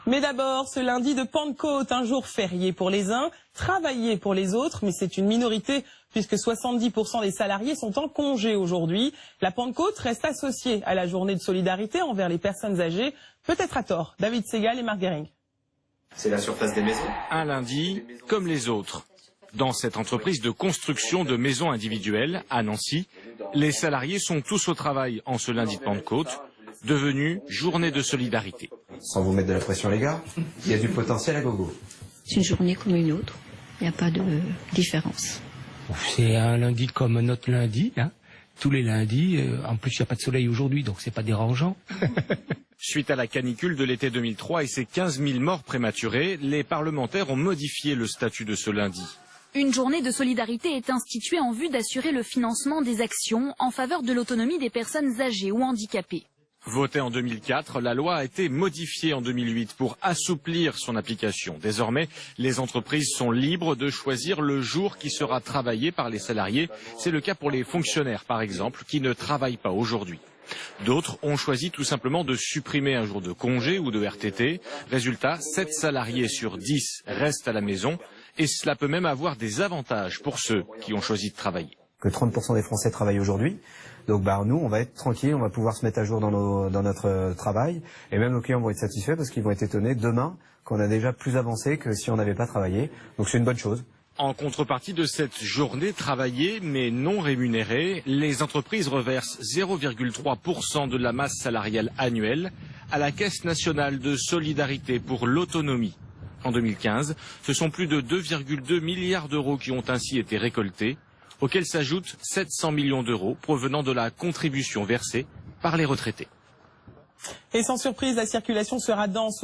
Mais d'abord, ce lundi de Pentecôte, un jour férié pour les uns, travaillé pour les autres, mais c'est une minorité puisque 70% des salariés sont en congé aujourd'hui. La Pentecôte reste associée à la journée de solidarité envers les personnes âgées, peut-être à tort. David Segal et Marc Dering. C'est la surface des maisons. Un lundi comme les autres. Dans cette entreprise de construction de maisons individuelles à Nancy, les salariés sont tous au travail en ce lundi de Pentecôte, devenu journée de solidarité. Sans vous mettre de la pression les gars, il y a du potentiel à gogo. C'est une journée comme une autre, il n'y a pas de différence. C'est un lundi comme un autre lundi, hein. Tous les lundis, en plus il n'y a pas de soleil aujourd'hui, donc c'est pas dérangeant. Suite à la canicule de l'été 2003 et ses 15 000 morts prématurées, les parlementaires ont modifié le statut de ce lundi. Une journée de solidarité est instituée en vue d'assurer le financement des actions en faveur de l'autonomie des personnes âgées ou handicapées. Votée en 2004, la loi a été modifiée en 2008 pour assouplir son application. Désormais, les entreprises sont libres de choisir le jour qui sera travaillé par les salariés. C'est le cas pour les fonctionnaires, par exemple, qui ne travaillent pas aujourd'hui. D'autres ont choisi tout simplement de supprimer un jour de congé ou de RTT. Résultat, 7 salariés sur 10 restent à la maison et cela peut même avoir des avantages pour ceux qui ont choisi de travailler. Que 30% des Français travaillent aujourd'hui. Donc nous, on va être tranquille, on va pouvoir se mettre à jour dans notre travail. Et même nos clients vont être satisfaits parce qu'ils vont être étonnés demain qu'on a déjà plus avancé que si on n'avait pas travaillé. Donc c'est une bonne chose. En contrepartie de cette journée travaillée mais non rémunérée, les entreprises reversent 0,3% de la masse salariale annuelle à la Caisse nationale de solidarité pour l'autonomie. En 2015, ce sont plus de 2,2 milliards d'euros qui ont ainsi été récoltés, auxquels s'ajoutent 700 millions d'euros provenant de la contribution versée par les retraités. Et sans surprise, la circulation sera dense.